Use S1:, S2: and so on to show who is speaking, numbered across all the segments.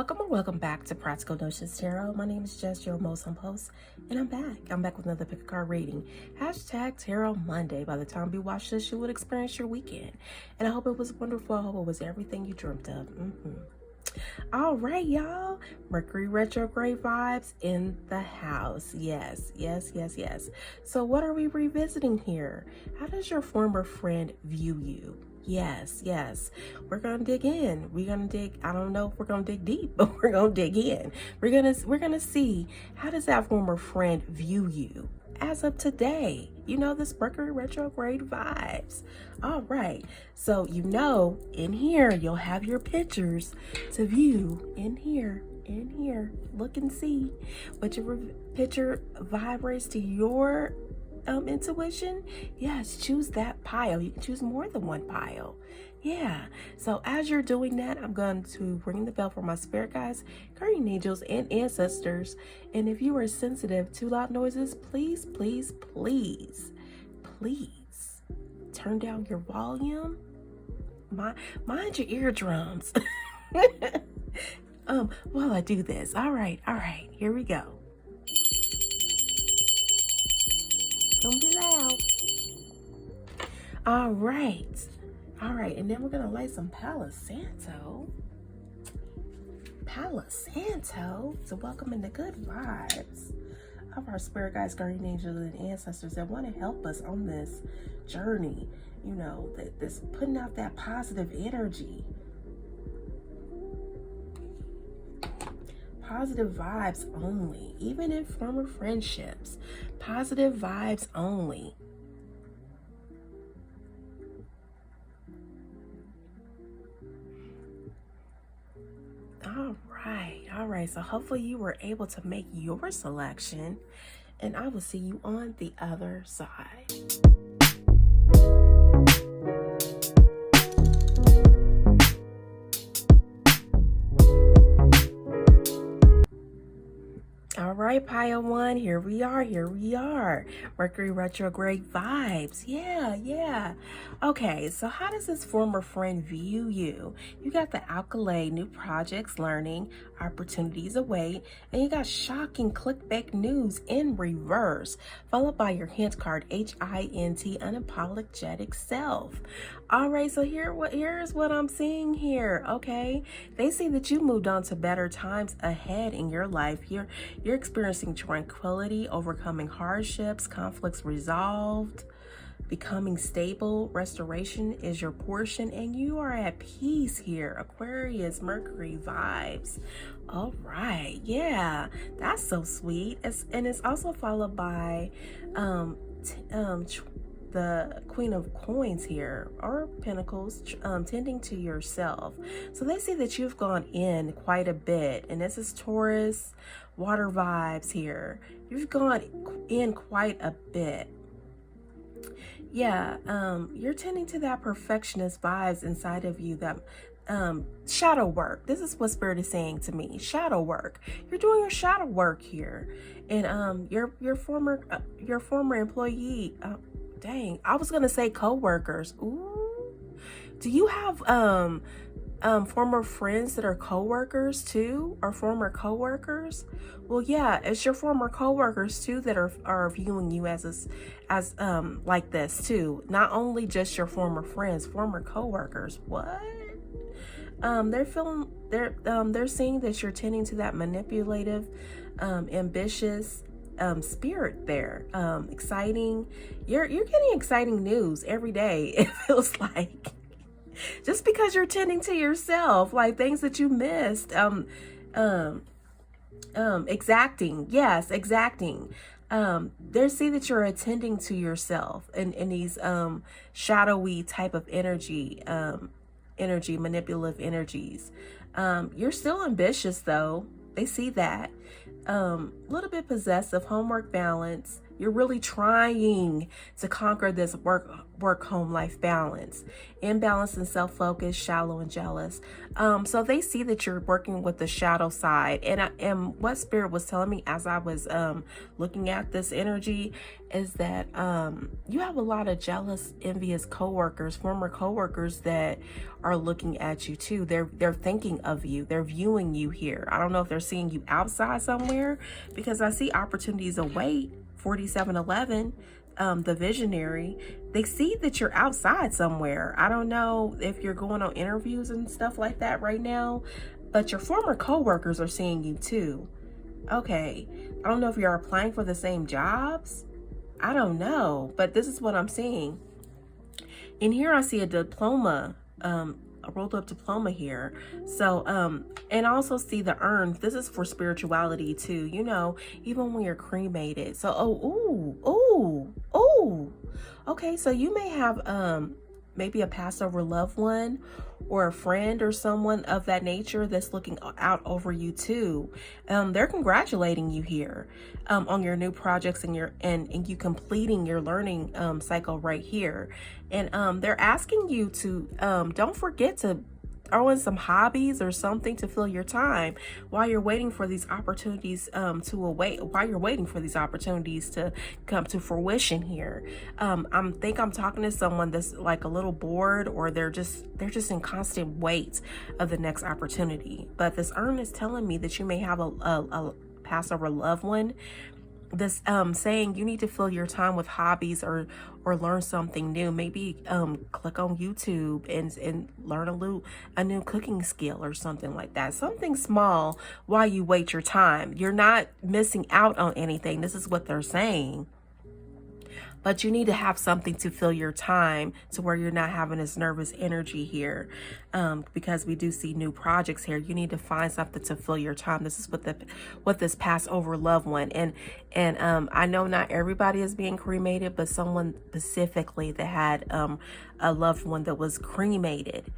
S1: welcome or welcome back to Practical Notions Tarot. My name is Jess, your most on post, and I'm back. I'm back with another pick a card reading. Hashtag Tarot Monday. By the time you watch this, you would experience your weekend. And I hope it was wonderful. I hope it was everything you dreamt of. All right, y'all. Mercury retrograde vibes in the house. Yes. So what are we revisiting here? How does your former friend view you? Yes. We're gonna dig in. We're gonna dig. I don't know if we're gonna dig deep, but we're gonna dig in. We're gonna see, how does that former friend view you as of today? You know, this Mercury retrograde vibes. All right. So in here you'll have your pictures to view. In here. Look and see what your picture vibrates to your intuition. Yes, choose that pile. You can choose more than one pile. Yeah. So as you're doing that, I'm going to ring the bell for my spirit guides, guardian angels, and ancestors. And if you are sensitive to loud noises, please turn down your volume. Mind your eardrums. While I do this. All right. Here we go. Don't be loud. All right. And then we're gonna light some Palo Santo to welcome in the good vibes of our spirit guides, guardian angels, and ancestors that want to help us on this journey. You know, this putting out that positive energy. Positive vibes only, even in former friendships. Positive vibes only. All right. So hopefully you were able to make your selection, and I will see you on the other side. All right, pile one, here we are. Mercury retrograde vibes. Yeah. Okay, so how does this former friend view you? You got the alkali, new projects, learning, opportunities await, and you got shocking clickbait news in reverse, followed by your hint card, HINT, unapologetic self. All right, so here's what I'm seeing here, okay? They see that you moved on to better times ahead in your life. You're experiencing tranquility, overcoming hardships, conflicts resolved, becoming stable. Restoration is your portion, and you are at peace here. Aquarius, Mercury vibes. All right, yeah, that's so sweet. It's also followed by the Queen of Coins here, or Pentacles, tending to yourself. So they see that you've gone in quite a bit, and this is Taurus, water vibes here. You've gone in quite a bit. Yeah, you're tending to that perfectionist vibes inside of you, that shadow work. This is what Spirit is saying to me. Shadow work. You're doing your shadow work here, and your former employee. Dang, I was gonna say co-workers. Ooh, do you have former friends that are co-workers too, or former co-workers? Well, yeah, it's your former co-workers too that are viewing you as like this too. Not only just your former friends, former co-workers. What? They're seeing that you're tending to that manipulative, ambitious spirit there. Exciting. You're getting exciting news every day. It feels like, just because you're tending to yourself, like things that you missed. Exacting. Yes, exacting. They see that you're attending to yourself in these shadowy type of energy, manipulative energies. You're still ambitious though. They see that. Little bit possessive, homework balance. You're really trying to conquer this work home life balance. Imbalance and self-focus, shallow and jealous. So they see that you're working with the shadow side. And what Spirit was telling me as I was looking at this energy is that you have a lot of jealous, envious coworkers, former coworkers that are looking at you too. They're thinking of you. They're viewing you here. I don't know if they're seeing you outside somewhere, because I see opportunities await. 4711, the visionary, they see that you're outside somewhere. I don't know if you're going on interviews and stuff like that right now, but your former coworkers are seeing you too. Okay, I don't know if you're applying for the same jobs. I don't know, but this is what I'm seeing. In here, I see a diploma, a rolled up diploma here. So, and I also see the urn. This is for spirituality too, you know, even when you're cremated. So, okay. So you may have, maybe a passed over loved one or a friend or someone of that nature that's looking out over you too. They're congratulating you here on your new projects and you completing your learning cycle right here. And they're asking you to don't forget to throw in some hobbies or something to fill your time while you're waiting for these opportunities while you're waiting for these opportunities to come to fruition here. I'm talking to someone that's like a little bored, or they're just in constant wait of the next opportunity. But this urn is telling me that you may have a Passover loved one this saying you need to fill your time with hobbies or learn something new. Maybe click on YouTube and learn a new cooking skill or something like that. Something small while you wait your time. You're not missing out on anything. This is what they're saying. But you need to have something to fill your time to where you're not having this nervous energy here, because we do see new projects here. You need to find something to fill your time. This is what this Passover loved one. And I know not everybody is being cremated, but someone specifically that had a loved one that was cremated.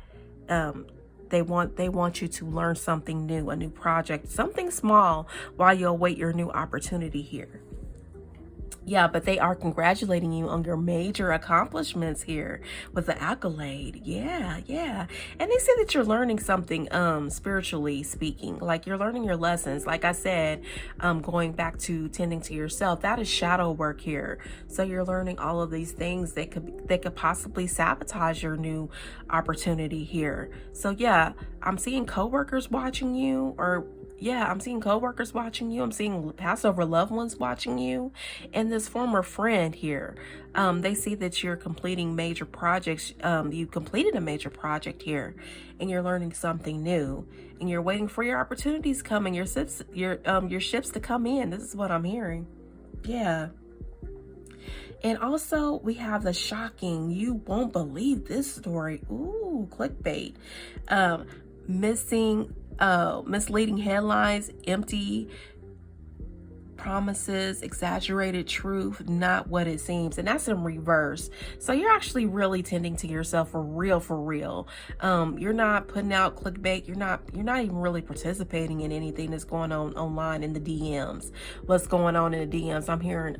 S1: They want you to learn something new, a new project, something small while you await your new opportunity here. Yeah, but they are congratulating you on your major accomplishments here with the accolade. Yeah. And they say that you're learning something, spiritually speaking, like you're learning your lessons. Like I said, going back to tending to yourself, that is shadow work here. So you're learning all of these things that could possibly sabotage your new opportunity here. So yeah, I'm seeing coworkers watching you, I'm seeing coworkers watching you. I'm seeing Passover loved ones watching you, and this former friend here. They see that you're completing major projects. You completed a major project here, and you're learning something new, and you're waiting for your opportunities coming, your ships to come in. This is what I'm hearing. Yeah. And also we have the shocking, you won't believe this story. Ooh, clickbait. Misleading headlines, empty promises, exaggerated truth, not what it seems. And that's in reverse. So you're actually really tending to yourself for real. You're not putting out clickbait. You're not even really participating in anything that's going on online in the DMs. What's going on in the DMs? I'm hearing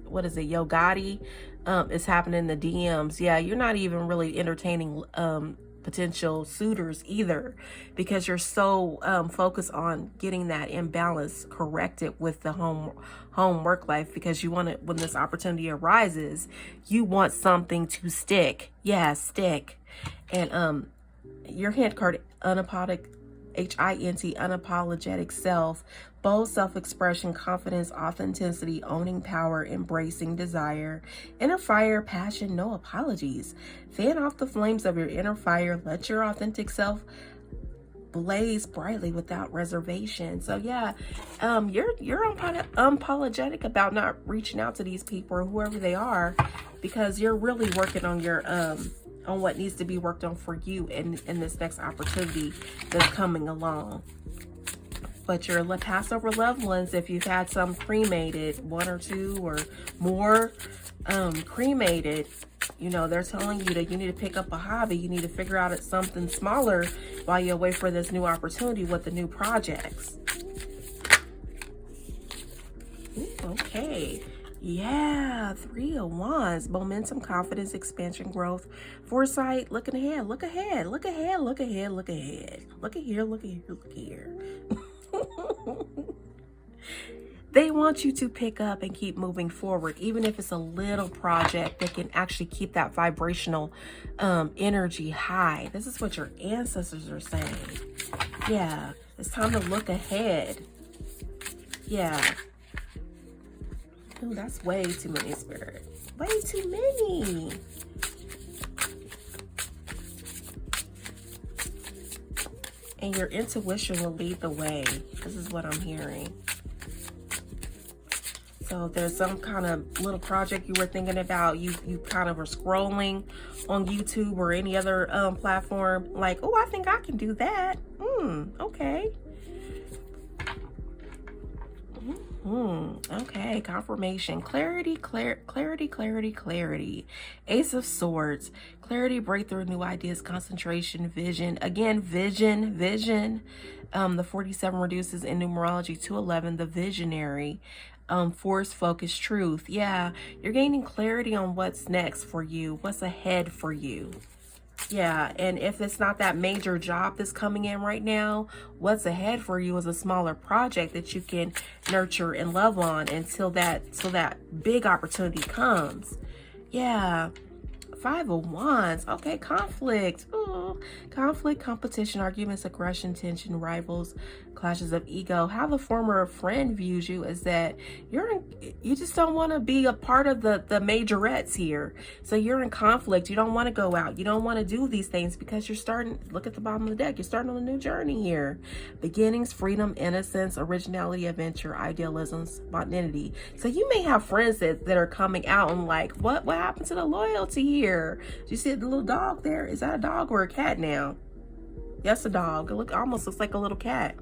S1: what is it? Yo Gotti is happening in the DMs. Yeah, you're not even really entertaining potential suitors either, because you're so focused on getting that imbalance corrected with the home work life, because you want it, when this opportunity arises, you want something to stick. Yeah, stick. And your hint card, unapologetic, unapologetic self, bold self-expression, confidence, authenticity, owning power, embracing desire, inner fire, passion, no apologies. Fan off the flames of your inner fire. Let your authentic self blaze brightly without reservation. So yeah, you're unapologetic about not reaching out to these people or whoever they are, because you're really working on your on what needs to be worked on for you in this next opportunity that's coming along. But your Passover loved ones, if you've had some cremated, one or two or more cremated, you know, they're telling you that you need to pick up a hobby. You need to figure out something smaller while you wait for this new opportunity with the new projects. Ooh, okay. Yeah, 3 of Wands. Momentum, confidence, expansion, growth, foresight, looking ahead, look ahead, look ahead, look ahead, look ahead. Look at here, look at here, look at here. They want you to pick up and keep moving forward, even if it's a little project that can actually keep that vibrational energy high. This is what your ancestors are saying. Yeah, it's time to look ahead. Yeah. Oh, that's way too many, Spirit. Way too many. And your intuition will lead the way. This is what I'm hearing. So there's some kind of little project you were thinking about. You kind of were scrolling on YouTube or any other platform. Like, oh, I think I can do that. Okay. Okay, confirmation, clarity, clarity, clarity, clarity. Ace of Swords, clarity, breakthrough, new ideas, concentration, vision. Again, vision. The 47 reduces in numerology to 11, the visionary. Force, focus, truth. Yeah, you're gaining clarity on what's next for you, what's ahead for you. Yeah, and if it's not that major job that's coming in right now, what's ahead for you is a smaller project that you can nurture and love on until that big opportunity comes. Yeah. 5 of Wands. Okay, conflict. Oh, conflict, competition, arguments, aggression, tension, rivals, clashes of ego. How the former friend views you is that you just don't want to be a part of the majorettes here. So you're in conflict. You don't want to go out. You don't want to do these things because you're starting, look at the bottom of the deck, you're starting on a new journey here. Beginnings, freedom, innocence, originality, adventure, idealism, spontaneity. So you may have friends that are coming out and like, what happened to the loyalty here? Do you see the little dog there? Is that a dog or a cat now? Yes, a dog. It almost looks like a little cat.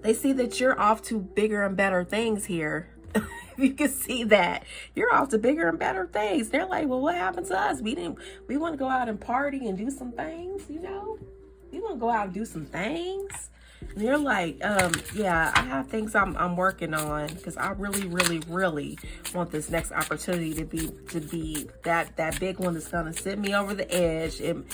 S1: They see that you're off to bigger and better things here. You can see that you're off to bigger and better things. They're like, well, what happened to us? We want to go out and party and do some things, you know? We want to go out and do some things. And you're like, yeah, I have things I'm working on because I really, really, really want this next opportunity to be that big one that's gonna sit me over the edge and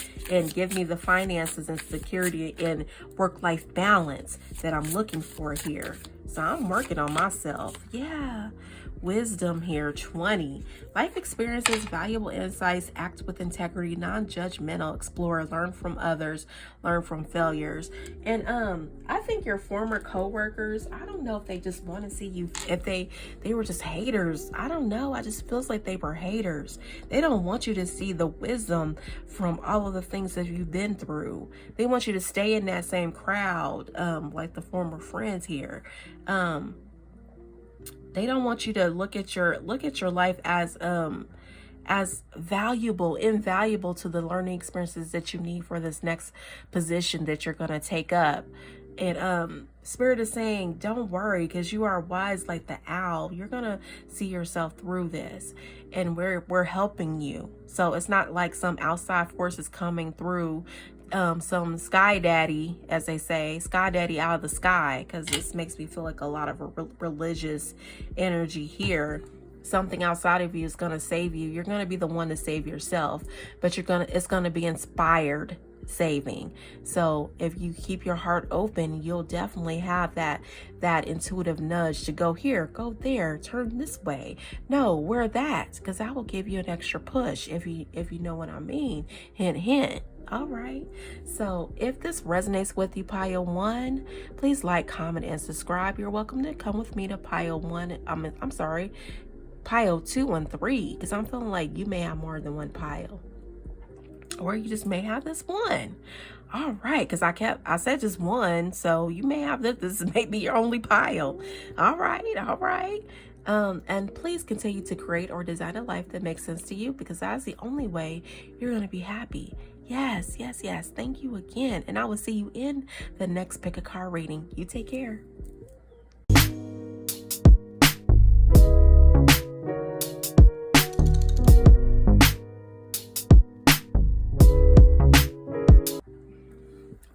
S1: give me the finances and security and work-life balance that I'm looking for here. So I'm working on myself. Yeah. Wisdom here, 20. Life experiences, valuable insights, act with integrity, non-judgmental, explore, learn from others, learn from failures. And I think your former co-workers, I don't know if they just want to see you, if they were just haters. I don't know. I just feels like they were haters. They don't want you to see the wisdom from all of the things that you've been through. They want you to stay in that same crowd, like the former friends here. They don't want you to look at your life as invaluable to the learning experiences that you need for this next position that you're going to take up. And Spirit is saying, don't worry, because you are wise like the owl. You're going to see yourself through this, and we're helping you. So it's not like some outside forces coming through, some sky daddy, as they say, sky daddy out of the sky, because this makes me feel like a lot of religious energy here. Something outside of you is going to save you. You're going to be the one to save yourself, but it's going to be inspired saving. So if you keep your heart open, you'll definitely have that intuitive nudge to go here, go there, turn this way. No, wear that, because I will give you an extra push if you know what I mean. Hint, hint. All right. So if this resonates with you, Pile 1, please like, comment, and subscribe. You're welcome to come with me to Pile 1. I'm sorry, Pile 2 and 3, because I'm feeling like you may have more than one pile. Or you just may have this one. All right, because I said just one, so you may have this may be your only pile. All right. And please continue to create or design a life that makes sense to you, because that's the only way you're going to be happy. Yes. Thank you again. And I will see you in the next Pick a Card reading. You take care.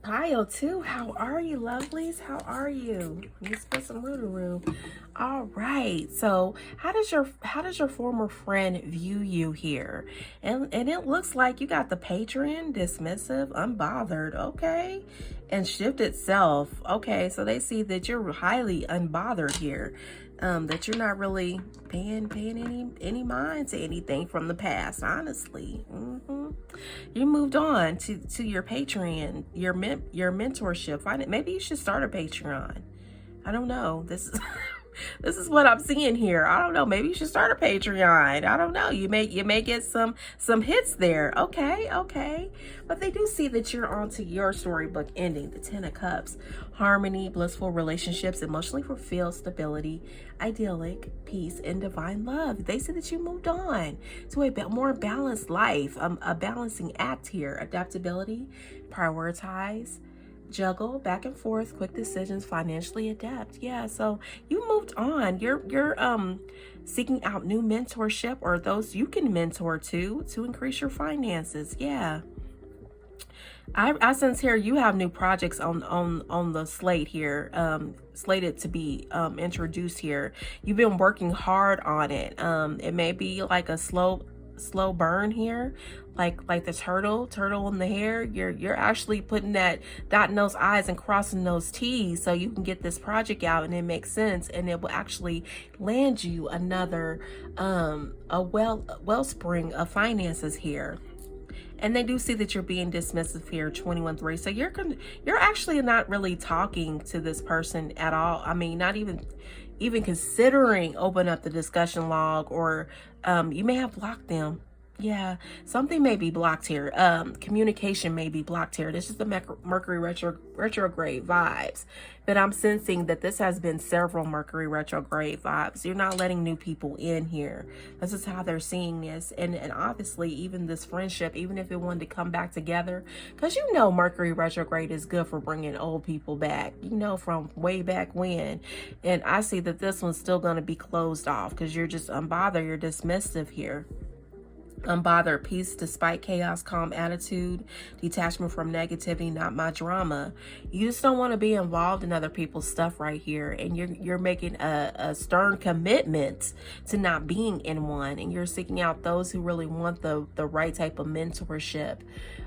S1: Pile Scorpio too. How are you, lovelies? How are you? You spent some roo-roo. All right. So how does your former friend view you here? And it looks like you got the patron, dismissive, unbothered, okay, and shift itself. Okay, so they see that you're highly unbothered here. That you're not really paying any mind to anything from the past, honestly. You moved on to your Patreon, your mentorship. Maybe you should start a Patreon. I don't know. This is this is what I'm seeing here. I don't know. Maybe you should start a Patreon. I don't know. You may get some hits there. Okay. But they do see that you're onto your storybook ending, the 10 of Cups. Harmony, blissful relationships, emotionally fulfilled, stability, idyllic, peace, and divine love. They see that you moved on to a more balanced life, a balancing act here. Adaptability, prioritize, juggle, back and forth, quick decisions, financially adept. Yeah, so you moved on. You're seeking out new mentorship or those you can mentor to increase your finances. Yeah. I sense here you have new projects on the slate here, slated to be introduced here. You've been working hard on it. It may be like a slow burn here, like the turtle in the hair. You're actually putting that, dotting those I's and crossing those T's so you can get this project out and it makes sense, and it will actually land you another a wellspring of finances here. And they do see that you're being dismissive here, 21-3. So you're actually not really talking to this person at all. I mean, not even considering open up the discussion log, or you may have blocked them. Yeah, something may be blocked here. Communication may be blocked here. This is the Mercury retrograde vibes. But I'm sensing that this has been several Mercury retrograde vibes. You're not letting new people in here. This is how they're seeing this. And obviously, even this friendship, even if it wanted to come back together, because you know Mercury retrograde is good for bringing old people back, you know, from way back when. And I see that this one's still going to be closed off because you're just unbothered. You're dismissive here. Unbothered, peace despite chaos, calm attitude, detachment from negativity, not my drama. You just don't want to be involved in other people's stuff right here, and you're making a stern commitment to not being in one, and you're seeking out those who really want the right type of mentorship,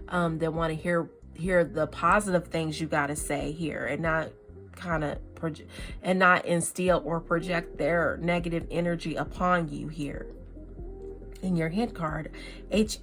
S1: that want to hear the positive things you got to say here, and not not instill or project their negative energy upon you here. In your hint card, HINT,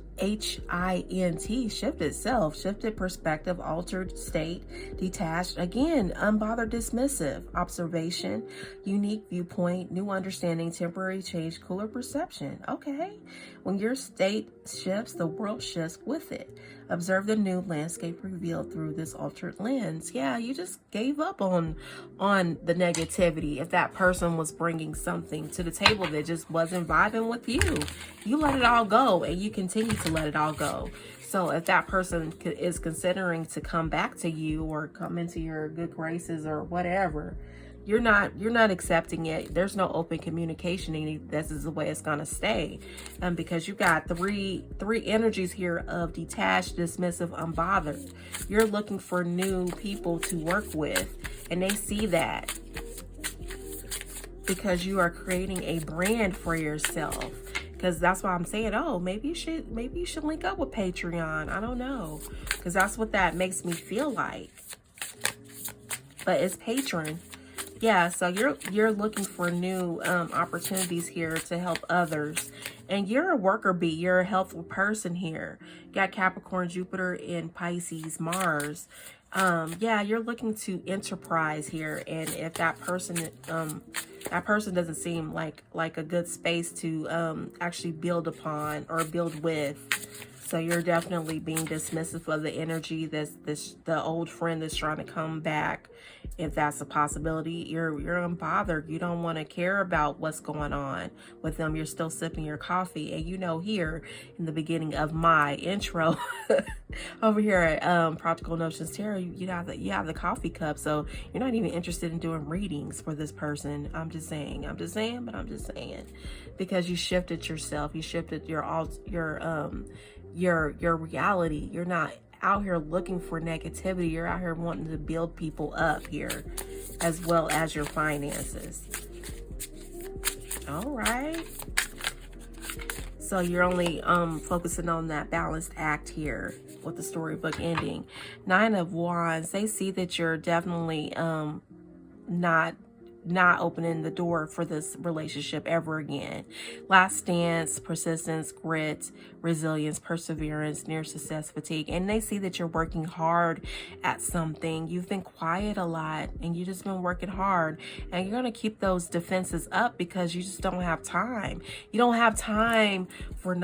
S1: shift itself, shifted perspective, altered state, detached, again, unbothered, dismissive, observation, unique viewpoint, new understanding, temporary change, cooler perception. Okay, when your state shifts, the world shifts with it. Observe the new landscape revealed through this altered lens. Yeah, you just gave up on the negativity. If that person was bringing something to the table that just wasn't vibing with you, you let it all go, and you continue to let it all go. So if that person is considering to come back to you or come into your good graces or whatever, you're not accepting it. There's no open communication, and this is the way it's gonna stay. Because you got three energies here of detached, dismissive, unbothered. You're looking for new people to work with, and they see that because you are creating a brand for yourself. Because that's why I'm saying, oh, maybe you should link up with Patreon. I don't know, because that's what that makes me feel like. But it's patron. Yeah, so you're looking for new opportunities here to help others. And you're a worker bee. You're a helpful person here. Got Capricorn, Jupiter, and Pisces, Mars. Yeah, you're looking to enterprise here. And if that person doesn't seem like a good space to actually build upon or build with. So you're definitely being dismissive of the energy that's the old friend that's trying to come back. If that's a possibility, you're unbothered. You don't want to care about what's going on with them. You're still sipping your coffee. And you know, here in the beginning of my intro over here at Practical Notions Tarot, you have the coffee cup. So you're not even interested in doing readings for this person. I'm just saying, because you shifted yourself. You shifted your reality. You're not out here looking for negativity. You're out here wanting to build people up here, as well as your finances. All right. So you're only focusing on that balanced act here with the storybook ending. 9 of Wands, they see that you're definitely not opening the door for this relationship ever again. Last stance, persistence, grit, resilience, perseverance, near success, fatigue. And they see that you're working hard at something. You've been quiet a lot and you just been working hard, and you're going to keep those defenses up because you just don't have time. You don't have time for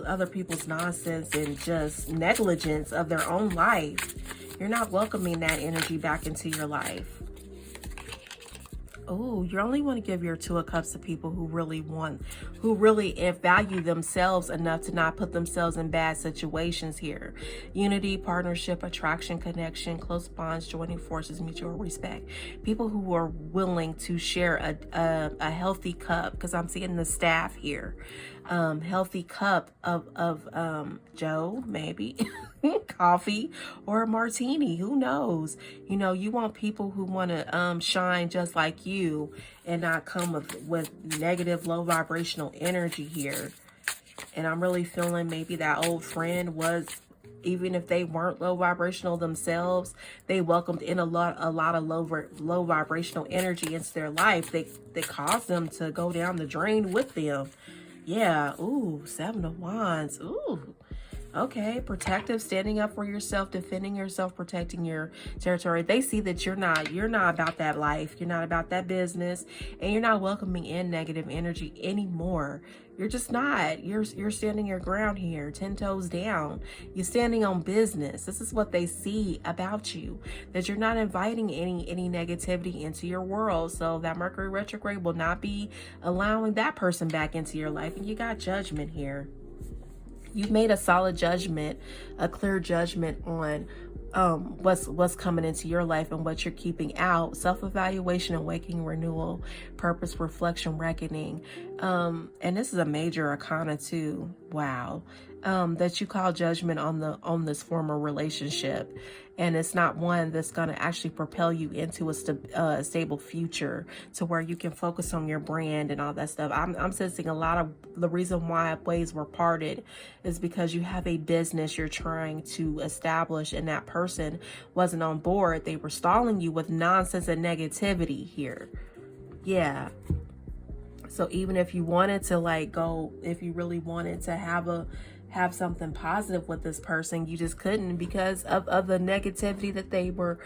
S1: other people's nonsense and just negligence of their own life. You're not welcoming that energy back into your life. Oh, you only want to give your 2 of Cups to people who really value themselves enough to not put themselves in bad situations here. Unity, partnership, attraction, connection, close bonds, joining forces, mutual respect. People who are willing to share a healthy cup, because I'm seeing the staff here. Healthy cup of Joe, maybe. Coffee or a martini, who knows? You know, you want people who want to shine just like you and not come with negative, low vibrational energy here. And I'm really feeling maybe that old friend was, even if they weren't low vibrational themselves, they welcomed in a lot of low vibrational energy into their life. They caused them to go down the drain with them. Yeah. Ooh, 7 of Wands. Ooh. Okay, protective, standing up for yourself, defending yourself, protecting your territory. They see that you're not about that life. You're not about that business, and you're not welcoming in negative energy anymore. You're just not. You're standing your ground here, 10 toes down. You're standing on business. This is what they see about you, that you're not inviting any negativity into your world. So that Mercury retrograde will not be allowing that person back into your life. And you got Judgment here. You've made a solid judgment, a clear judgment on what's coming into your life and what you're keeping out. Self-evaluation, awakening, renewal, purpose, reflection, reckoning. And this is a major arcana too. Wow. That you call judgment on this former relationship, and it's not one that's going to actually propel you into a stable future to where you can focus on your brand and all that stuff. I'm sensing a lot of the reason why ways were parted is because you have a business you're trying to establish, and that person wasn't on board. They were stalling you with nonsense and negativity here. Yeah. So even if you wanted to if you really wanted to have something positive with this person, you just couldn't because of the negativity that they were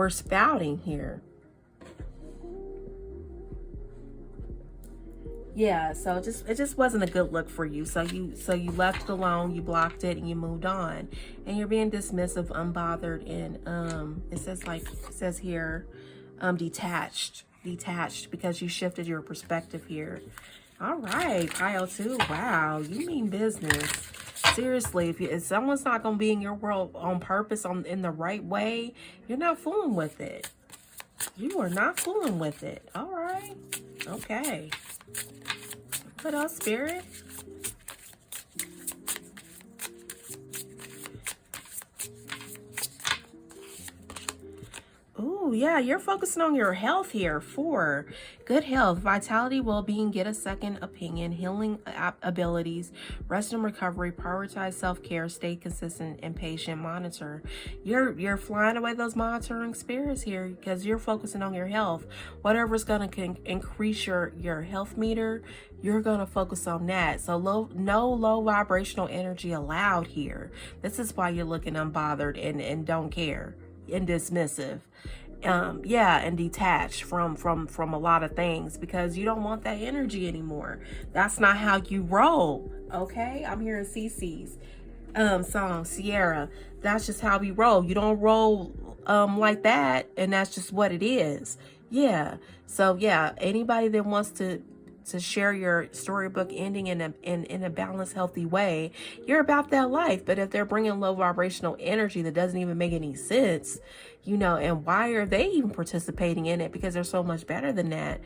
S1: spouting here. Yeah, so it just wasn't a good look for you. So you left it alone, you blocked it, and you moved on. And you're being dismissive, unbothered, and it says here, detached because you shifted your perspective here. All right, pile 2. Wow, you mean business. Seriously, if someone's not going to be in your world on purpose, in the right way, you're not fooling with it. You are not fooling with it. All right. Okay. What else, Spirit? Ooh, yeah, you're focusing on your health here. 4, good health, vitality, well-being, get a second opinion, healing abilities, rest and recovery, prioritize self-care, stay consistent and patient, monitor. You're flying away those monitoring spirits here because you're focusing on your health. Whatever's going to increase your health meter, you're going to focus on that. So no low vibrational energy allowed here. This is why you're looking unbothered and don't care and dismissive. And detached from a lot of things because you don't want that energy anymore. That's not how you roll. Okay, I'm hearing CeCe's song, Sierra. That's just how we roll. You don't roll like that, and that's just what it is. Yeah. So yeah, anybody that wants to share your storybook ending in a balanced, healthy way, you're about that life. But if they're bringing low vibrational energy that doesn't even make any sense, and why are they even participating in it? Because they're so much better than that.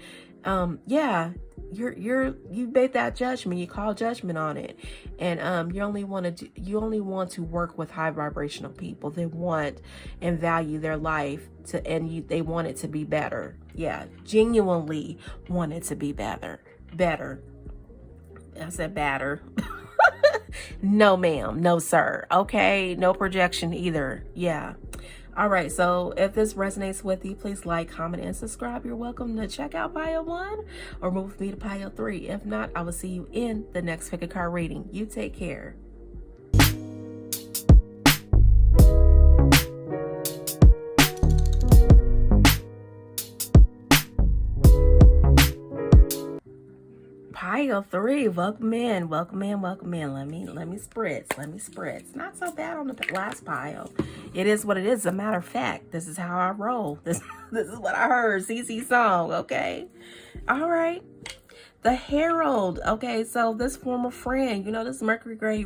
S1: Yeah, you made that judgment, you call judgment on it, and you only want to work with high vibrational people that want and value their life they want it to be better. Yeah, genuinely want it to be better. I said better. No ma'am, no sir. Okay, no projection either. Yeah. All right, so if this resonates with you, please like, comment, and subscribe. You're welcome to check out Pile 1 or move with me to Pile 3. If not, I will see you in the next pick a card reading. You take care. Pile 3, welcome in. Let me spritz. Not so bad on the last pile. It is what it is. As a matter of fact, this is how I roll. This is what I heard. CC song, okay? All right. The Herald. Okay, so this former friend, this Mercury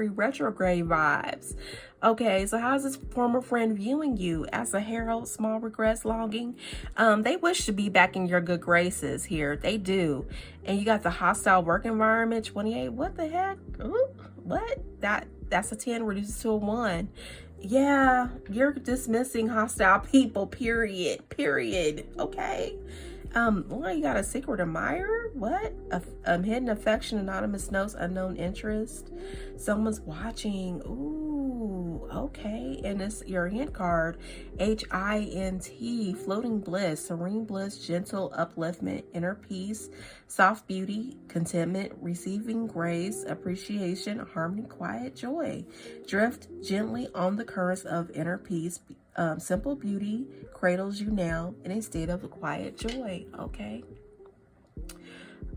S1: retrograde vibes. Okay, so how's this former friend viewing you? As a herald, small regrets, longing. They wish to be back in your good graces here. They do. And you got the hostile work environment, 28. What the heck? Ooh, what? That's a 10 reduces to a 1. Yeah, you're dismissing hostile people, period. Okay. Well, you got a secret admirer? What? A hidden affection, anonymous notes, unknown interest. Someone's watching. Ooh, okay. And it's your hint card, HINT, floating bliss, serene bliss, gentle upliftment, inner peace, soft beauty, contentment, receiving grace, appreciation, harmony, quiet joy. Drift gently on the currents of inner peace. Simple beauty cradles you now in a state of quiet joy. Okay.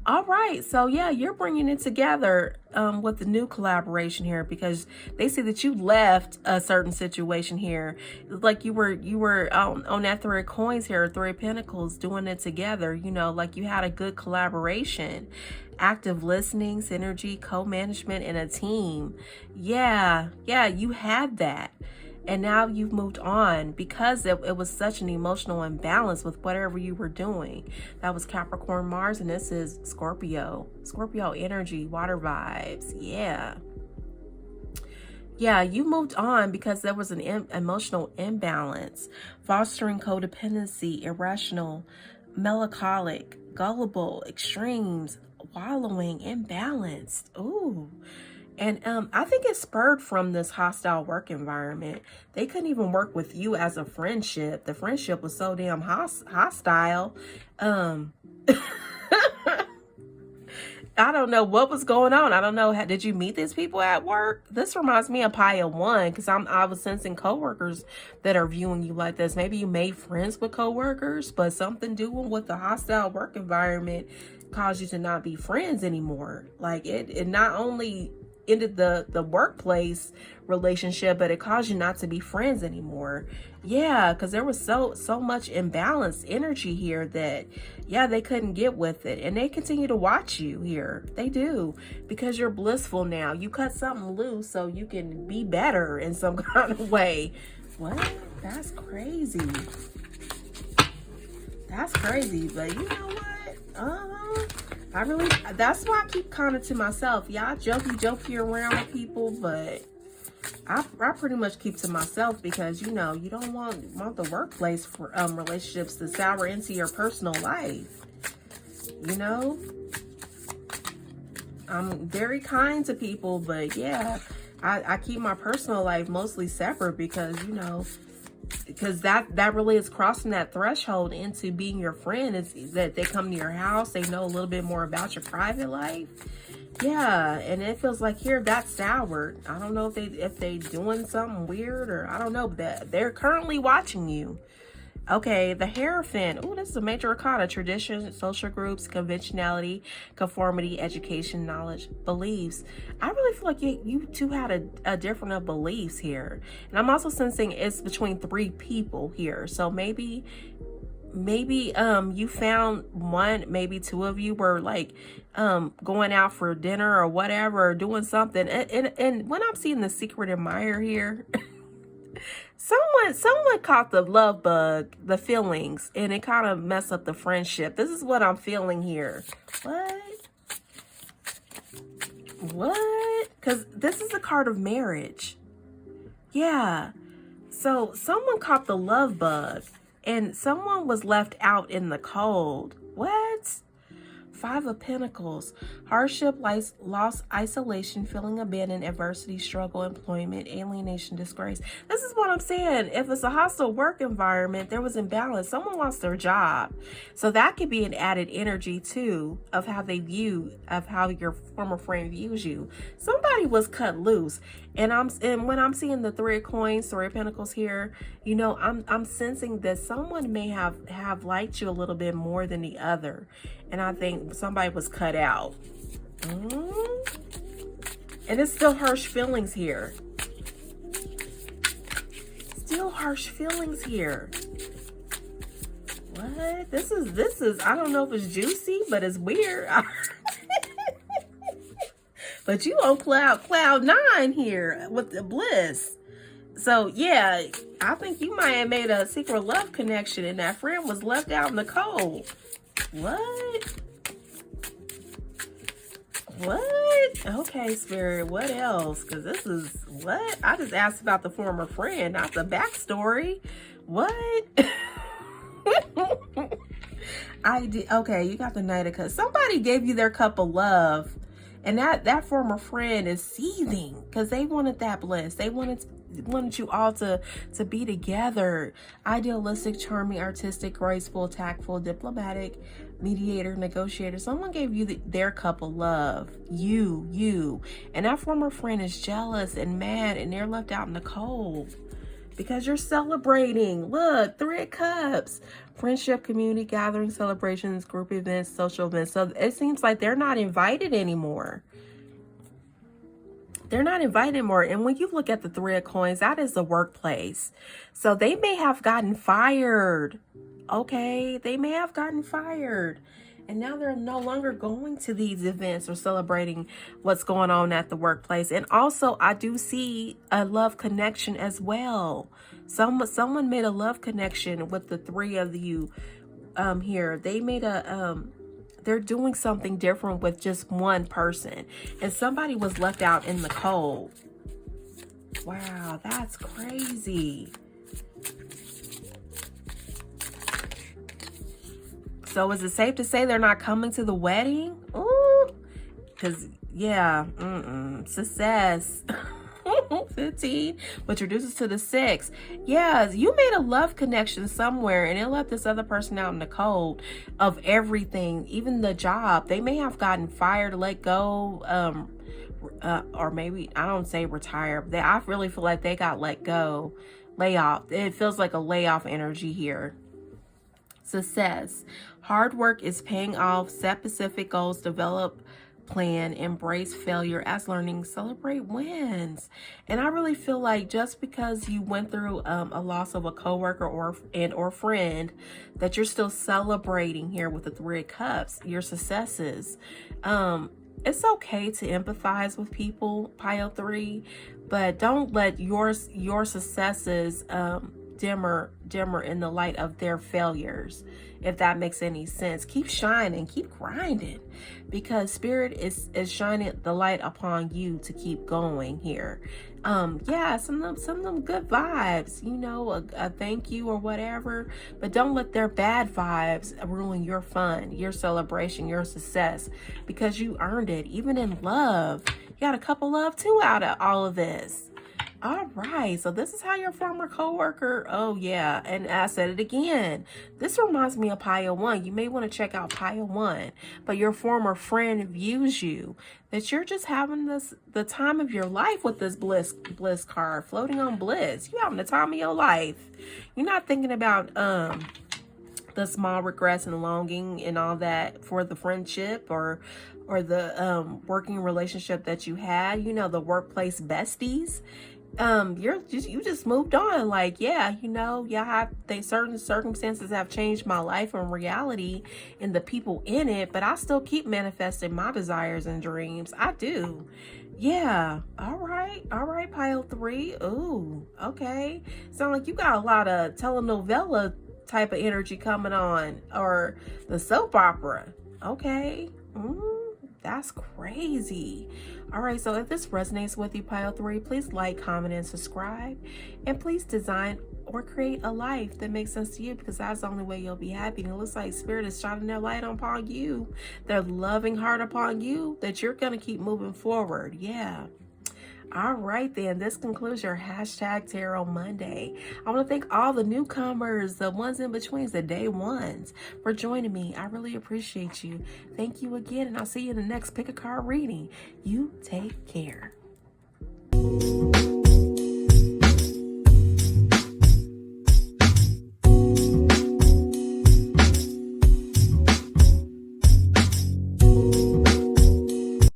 S1: All right. So yeah, you're bringing it together with the new collaboration here, because they see that you left a certain situation here. Like you were on that 3 of coins here, 3 of pentacles, doing it together, like you had a good collaboration, active listening, synergy, co-management, and a team. Yeah, you had that. And now you've moved on because it was such an emotional imbalance with whatever you were doing. That was Capricorn Mars, and this is Scorpio energy, water vibes. Yeah, you moved on because there was an emotional imbalance, fostering codependency, irrational, melancholic, gullible, extremes, wallowing, imbalanced. Ooh. And I think it spurred from this hostile work environment. They couldn't even work with you as a friendship. The friendship was so damn hostile. I don't know what was going on. I don't know. Did you meet these people at work? This reminds me of Pile 1, because I was sensing coworkers that are viewing you like this. Maybe you made friends with coworkers, but something doing with the hostile work environment caused you to not be friends anymore. Like it not only ended the workplace relationship, but it caused you not to be friends anymore. Yeah, because there was so much imbalanced energy here that they couldn't get with it, and they continue to watch you here. They do, because you're blissful now. You cut something loose so you can be better in some kind of way. What? That's crazy. But you know what? That's why I keep kind of to myself. Yeah, I jokey around with people, but I pretty much keep to myself, because you don't want the workplace for relationships to sour into your personal life. I'm very kind to people, but yeah, I keep my personal life mostly separate, because that really is crossing that threshold into being your friend. Is that they come to your house, they know a little bit more about your private life. Yeah, and it feels like here that's soured. I don't know if they doing something weird, or I don't know, but they're currently watching you. Okay, the Hierophant. Oh, this is a major arcana. Tradition, social groups, conventionality, conformity, education, knowledge, beliefs. I really feel like you two had a different of beliefs here. And I'm also sensing it's between 3 people here. So maybe you found one, maybe 2 of you were like going out for dinner or whatever, or doing something. And when I'm seeing the secret admirer here, Someone caught the love bug, the feelings, and it kind of messed up the friendship. This is what I'm feeling here. What? Because this is a card of marriage. Yeah. So someone caught the love bug and someone was left out in the cold. What? Five of Pentacles, hardship, loss, isolation, feeling abandoned, adversity, struggle, employment, alienation, disgrace. This is what I'm saying. If it's a hostile work environment, there was imbalance. Someone lost their job. So that could be an added energy too of how your former friend views you. Somebody was cut loose. And when I'm seeing the Three of Coins, Three of Pentacles here, you know, I'm sensing that someone may have liked you a little bit more than the other. And I think somebody was cut out. And it's still harsh feelings here. Still harsh feelings here. What? This is, I don't know if it's juicy, but it's weird. But you on cloud 9 here with the bliss. So yeah, I think you might have made a secret love connection and that friend was left out in the cold. What? Okay, Spirit, what else? Because this is, what? I just asked about the former friend, not the backstory. What? I did. Okay, you got the Knight of Cups. Somebody gave you their cup of love. And that former friend is seething because they wanted that bliss. They wanted you all to be together. Idealistic, charming, artistic, graceful, tactful, diplomatic, mediator, negotiator. Someone gave you their cup of love. You. And that former friend is jealous and mad and they're left out in the cold. Because you're celebrating. Look, Three of Cups. Friendship, community gatherings, celebrations, group events, social events. So it seems like they're not invited anymore. They're not invited anymore. And when you look at the Three of Coins, that is the workplace. So they may have gotten fired. Okay, they may have gotten fired. And now they're no longer going to these events or celebrating what's going on at the workplace. And also, I do see a love connection as well. Someone made a love connection with the three of you here. They made they're doing something different with just one person. And somebody was left out in the cold. Wow, that's crazy. So is it safe to say they're not coming to the wedding? Ooh, because, yeah, success. 15, which reduces to the 6. Yes, you made a love connection somewhere and it left this other person out in the cold of everything, even the job. They may have gotten fired, let go, or maybe, I don't say retire. I really feel like they got let go, layoff. It feels like a layoff energy here. Success. Hard work is paying off. Set specific goals, develop plan, embrace failure as learning, celebrate wins. And I really feel like just because you went through a loss of a coworker or friend, that you're still celebrating here with the Three of Cups, your successes. It's okay to empathize with people, pile 3, but don't let your successes dimmer in the light of their failures, if that makes any sense. Keep shining, keep grinding, because Spirit is shining the light upon you to keep going here. Yeah, some of them good vibes, you know, a thank you or whatever, but don't let their bad vibes ruin your fun, your celebration, your success, because you earned it. Even in love, you got a couple love too out of all of this. All right, so this is how your former coworker, oh yeah, and I said it again. This reminds me of Pile 1. You may want to check out Pile 1, but your former friend views you, that you're just having the time of your life with this bliss card, floating on bliss. You're having the time of your life. You're not thinking about the small regrets and longing and all that for the friendship or the working relationship that you had, you know, the workplace besties. You just moved on, like, yeah, you know, yeah, certain circumstances have changed my life and reality and the people in it, but I still keep manifesting my desires and dreams. I do. Yeah. All right. All right, pile 3. Ooh, okay. Sound like you got a lot of telenovela type of energy coming on, or the soap opera. Okay. That's crazy. All right, so if this resonates with you, pile 3, please like, comment, and subscribe. And please design or create a life that makes sense to you, because that's the only way you'll be happy. And it looks like Spirit is shining their light upon you, their loving heart upon you, that you're going to keep moving forward. Yeah. All right, then. This concludes your hashtag Tarot Monday. I want to thank all the newcomers, the ones in betweens, the day ones, for joining me. I really appreciate you. Thank you again, and I'll see you in the next Pick a Card reading. You take care.